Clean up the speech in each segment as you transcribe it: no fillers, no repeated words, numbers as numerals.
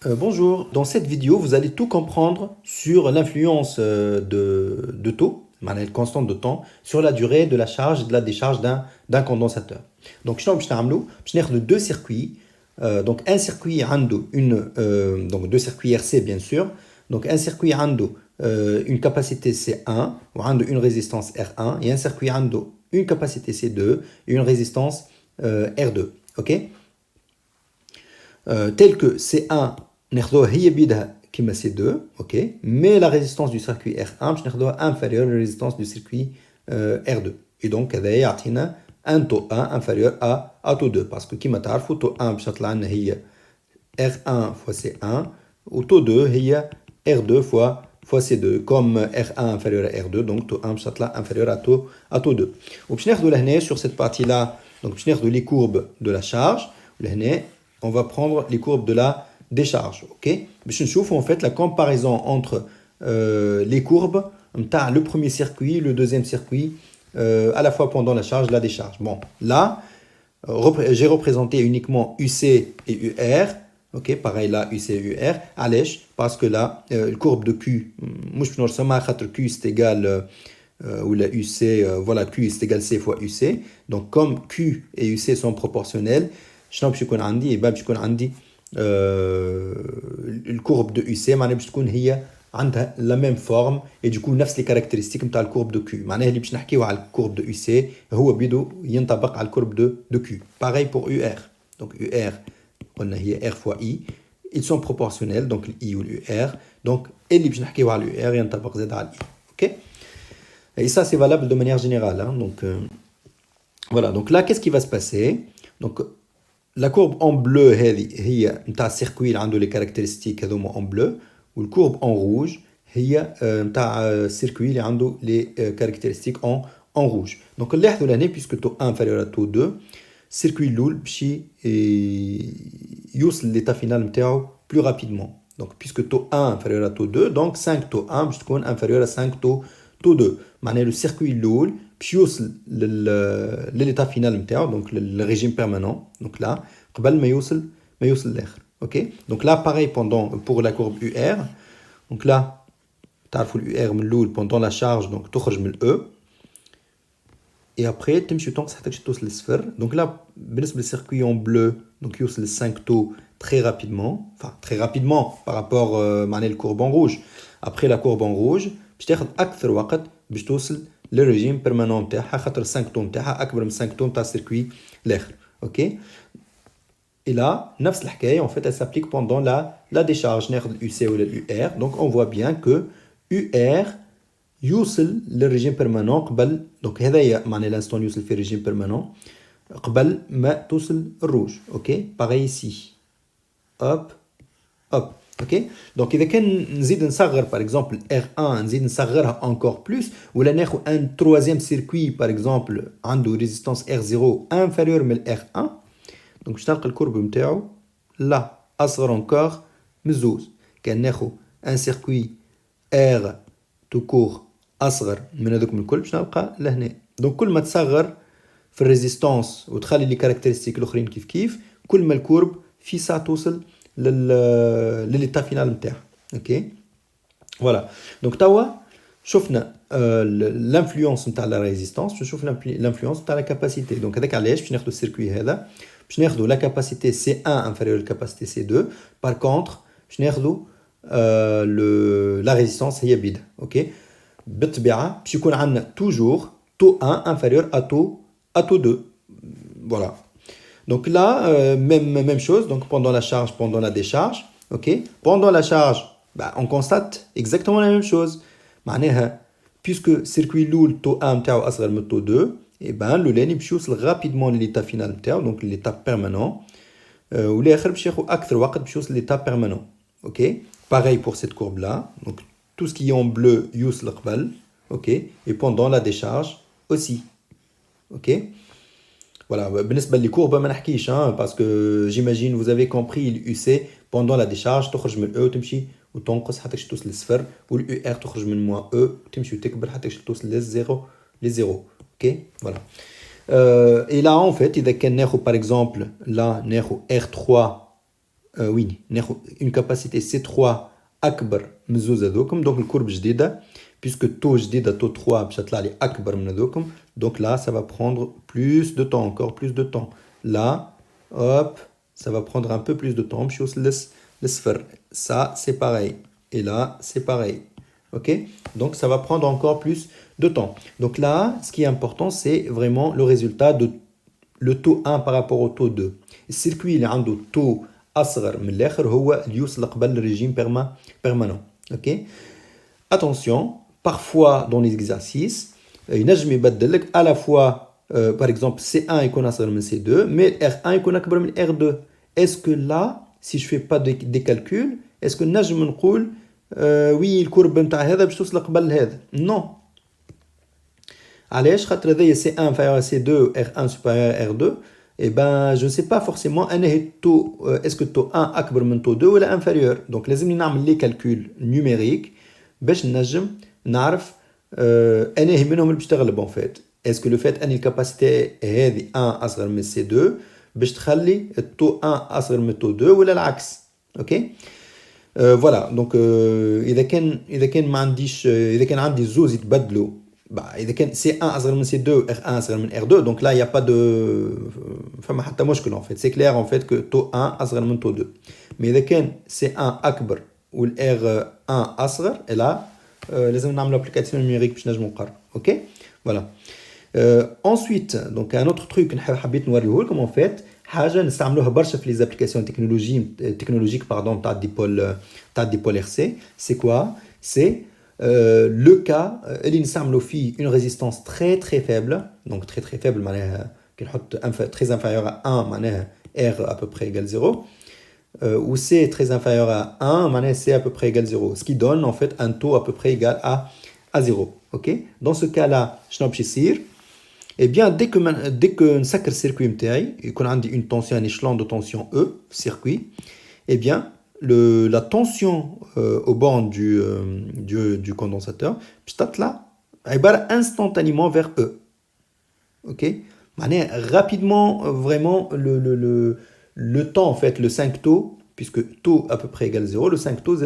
Bonjour, dans cette vidéo, vous allez tout comprendre sur l'influence de taux, la constante de temps, sur la durée de la charge et de la décharge d'un condensateur. Donc, je vais faire deux circuits. Donc, un circuit عنده donc deux circuits RC bien sûr. Donc, un circuit عنده une capacité C1 ou عنده une résistance R1 et un circuit عنده une capacité C2 et une résistance R2. Ok? Tel que C1 ناخذوه هي بيدها كيما C2, ok, mais la résistance du circuit R1 باش ناخذوها inférieure à la résistance du circuit R2. Et donc هذا يعطينا un taux 1 inférieur à taux 2 parce que كيما تعرفوا taux 1 باش تطلع لنا هي R1 fois C1 و taux 2 هي R2 fois C2 comme R1 inférieur à R2 donc taux 1 باش تطلع inférieur à taux 2. وباش ناخذوا لهنا sur cette partie là donc باش ناخذوا les courbes de la charge لهنا on va prendre les courbes de la décharge, ok. Je chauffe en fait la comparaison entre les courbes le premier circuit, le deuxième circuit, à la fois pendant la charge et la décharge. Bon, là, j'ai représenté uniquement UC et UR, ok, pareil là, UC et UR, allège, parce que là, la courbe de Q, Q c'est égal, ou la UC, voilà, Q c'est égal C fois UC, donc comme Q et UC sont proportionnels, شنو باش يكون عندي؟ باش يكون عندي الكورب دو UC معناها باش تكون هي عندها لا ميم فورم اي دوكو نفس لي كاركتيرستيك نتاع الكورب دو كيو معناها اللي باش نحكيو على الكورب دو UC هو بيدو ينطبق على الكورب دو كيو باغي بور UR دونك UR قلنا هي R fois I ils sont proportionnels donc I ou l'UR donc اللي باش نحكيو على الUR ينطبق زاد على I ok et ça c'est valable de manière générale hein, donc voilà donc là qu'est-ce qui va se passer donc la courbe en bleu هي نتاع السيركوي اللي عنده les caractéristiques هذوما en bleu والcourbe en rouge هي نتاع السيركوي اللي عنده les caractéristiques en rouge. Donc نلاحظوا لهنا puisque taux 1 inférieur à taux 2 السيركوي الاول باش يوصل l'état final نتاعو plus rapidement. Donc puisque taux 1 inférieur à taux 2 donc 5 taux 1 باش تكون inférieur à 5 taux 2 معناها le circuit الاول باش يوصل للإيتا فينال نتاعو دونك للريجيم بيرمانون دونك لا قبل ما يوصل للاخر اوكي دونك لا باغي بوندون بور لا كورب يو ار دونك لا تعرفوا اليو ار من الاول بوندون لا شارج دونك تخرج من الاو اي ابري تمشي تنقص حتى توصل للصفر دونك لا بالنسبه للسيركوي اون بلو دونك يوصل ل 5 تو très rapidement enfin très rapidement par rapport معناها الكورب en rouge après la courbe en rouge باش تاخذ اكثر وقت باش توصل le régime permanent تاعها خاطر 5 طون تاعها اكبر من 5 طون تاع السيركوي الاخر اوكي et là نفس الحكايه en fait elle s'applique pendant la décharge ناخذ UC ولا UR donc on voit bien que UR يوصل للريجيم permanent قبل donc هذايا معناها الانستون يوصل في الريجيم permanent قبل ما توصل الروج اوكي pareil ici hop hop ok donc اذا كان نزيد نصغر par exemple R1 نزيد نصغرها encore plus ولا ناخذ un troisième circuit par exemple عنده résistance R0 inférieure من R1 donc باش تلقى الكورب نتاعو لا اصغر encore من زوز كان ناخذ un circuit R tout court اصغر من هذوك الكل باش نلقى لهنا donc كل ما تصغر في الريزيستانس وتخلي لي كاركتيرستيك الاخرين كيف كل ما الكورب في ساعه توصل للإيتا فينال نتاعها اوكي فوالا دونك توا شفنا الانفلونس نتاع لا ريزيستانس باش نشوف الانفلونس نتاع لا كاباسيتي دونك هذاك علاش باش ناخذ السيركوي هذا باش ناخذ لا كاباسيتي C1 inférieure à la capacité C2 par contre باش ناخذ لا ريزيستانس هي بيد اوكي بالطبيعه باش يكون عندنا توجور تو 1 inférieur à taux 2 voilà. Donc là, même chose, donc pendant la charge, pendant la décharge, ok. Pendant la charge, bah, on constate exactement la même chose. معناها, puisque circuit loul taux 1 نتاعو أصغر من taux 2, et ben le لين باش يوصل rapidement l'état final نتاعو, donc l'état permanent. والآخر باش ياخذ أكثر وقت باش يوصل l'état permanent, ok. Pareil pour cette courbe là, donc tout ce qui est en bleu يوصل قبل, ok. Et pendant la décharge aussi, ok. Voilà, بالنسبة للكوربة ما نحكيش parce que j'imagine vous avez compris l'UC pendant la décharge تخرج من E تمشي وتنقص حتى توصل للصفر والUR تخرج من موان E تمشي وتكبر حتى توصل للزيرو ok voilà et là en fait إذا كان ناخذ par exemple là ناخذ R3 وين ناخذ une capacité C3 اكبر من زوز هذوكم دونك الكورب جديده puisque taux جديده taux 3 باش تطلع لي اكبر من هذوكم donc là ça va prendre plus de temps encore plus de temps là hop ça va prendre un peu plus de temps باش يوصل للصفر ça c'est pareil et là c'est pareil ok donc ça va prendre encore plus de temps donc là ce qui est important c'est vraiment le résultat de le taux 1 par rapport au taux 2 السيركوي اللي عنده taux أصغر من الآخر هو اللي يوصل قبل الريجيم permanent ok attention parfois dans les exercices ينجم يبدل لك à la fois par exemple C1 يكون أصغر من C2 mais R1 يكون أكبر من R2 est-ce que là si je fais pas des calculs est-ce que نجم نقول oui الكورب نتاع هذا باش توصل قبل هذا non علاش خاطر هذايا C1 inférieur à C2 R1 supérieur à R2 et ben je ne sais pas forcément est-ce que taux 1 اكبر من taux 2 ولا inférieur donc لازمني نعمل لي calculs numériques باش نجم نعرف انهي منهم اللي باش تغلب en fait est-ce que le fait ان الكاباسيتي هذه 1 اصغر من C2 باش تخلي التو 1 اصغر من taux 2 ولا العكس اوكي فوالا دونك اذا كان ما عنديش اذا كان عندي زوز يتبدلوا إذا كان C1 أصغر من C2 R1 أصغر من R2 donc là il y a pas de فما حتى مشكل en fait c'est clair en fait que taux 1 أصغر من taux 2 mais إذا كان C1 أكبر وال R1 أصغر et là لازم نعمل application numérique باش نجمو نقرر ok voilà ensuite donc un autre truc حبيت نوريه لكم en fait حاجة نستعملوها برشا في les applications technologiques pardon تاع dipole RC c'est quoi c'est le cas اللي نستعملوا فيه une résistance très très faible donc très très faible معناها كي نحط très inférieur à 1 معناها R à peu près égale 0 ou C très inférieur à 1 معناها C à peu près égale 0 ce qui donne en fait un taux à peu près égal à 0 ok dans ce cas là شنو باش يصير et bien dès que نسكر السيركوي نتاعي يكون عندي une tension un échelon de tension E في circuit et bien la tension au borne du condensateur là instantanément vers E ok rapidement vraiment le temps en fait le 5 taux puisque taux à peu près égale 0 le 5 taux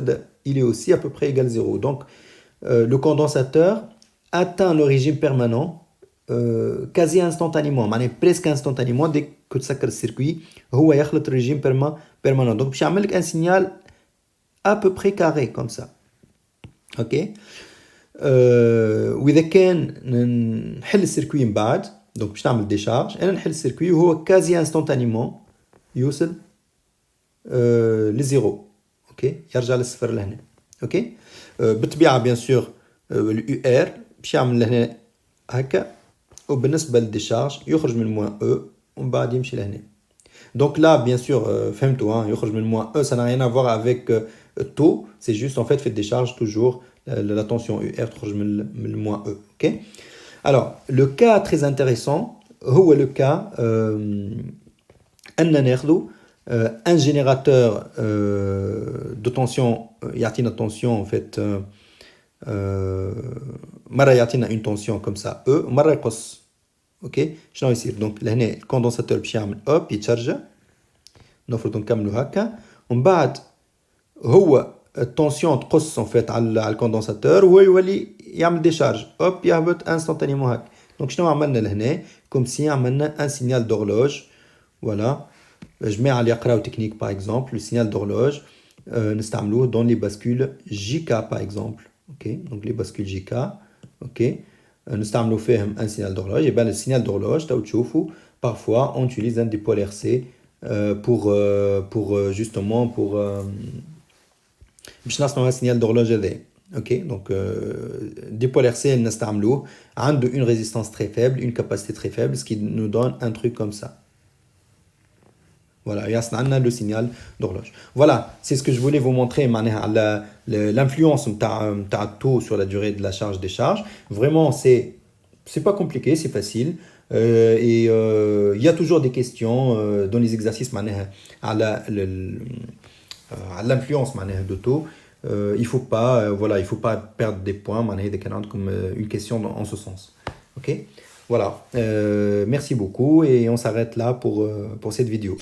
il est aussi à peu près égal 0 donc le condensateur atteint le régime permanent quasi instantanément presque instantanément dès que تسكر السيركوي هو يخلط الريجيم permanent donc باش يعمل لك un signal à peu près carré comme ça ok واذا كان نحل السيركوي من بعد donc باش نعمل ديشارج انا نحل السيركوي وهو quasi instantanément يوصل لزيرو اوكي يرجع للصفر لهنا اوكي بالطبيعه بيان سور اليو ار باش يعمل لهنا هكا وبالنسبه للديشارج يخرج من موان او ومن بعد يمشي لهنا donc là bien sûr فهمتوا يخرج من موان او ça n'a rien à voir avec taux c'est juste en fait fait décharge toujours la tension UR تخرج من le moins E ok alors le cas très intéressant هو le cas أننا ناخذوا un générateur de tension يعطينا tension en fait مرة يعطينا une tension comme ça E مرة يقص اوكي شنو يصير دونك لهنا الكوندنساتور باش يعمل اوب يتشارجا نفرض نكملوا هكا ومن بعد هو التونسيون تقص en fait على الكوندنساتور وهو يولي يعمل ديشارج اوب يهبط انستانتانيمون هكا دونك شنو عملنا لهنا كوم سي عملنا ان سينيال دورلوج فوالا جماعه اللي يقراو تكنيك باغ اكزومبل لو سينيال دورلوج نستعملوه دون لي باسكول جي كا باغ اكزومبل اوكي دونك لي باسكول جي كا اوكي نستعملوا فيهم un signal d'horloge et ben le signal d'horloge تاو تشوفوا parfois on utilise un dipole RC pour justement pour باش نصنعوا un signal d'horloge هذا ok donc dipole RC نستعملوه عنده une résistance très faible une capacité très faible ce qui nous donne un truc comme ça voilà يصنع le signal d'horloge voilà c'est ce que je voulais vous montrer معناها على l'influence نتاع التو sur la durée de la charge décharge vraiment c'est pas compliqué c'est facile et il y a toujours des questions dans les exercices معناها على l'influence معناها de taux il faut pas voilà il faut pas perdre des points معناها إذا كان عندكم une question en ce sens ok voilà merci beaucoup et on s'arrête là pour cette vidéo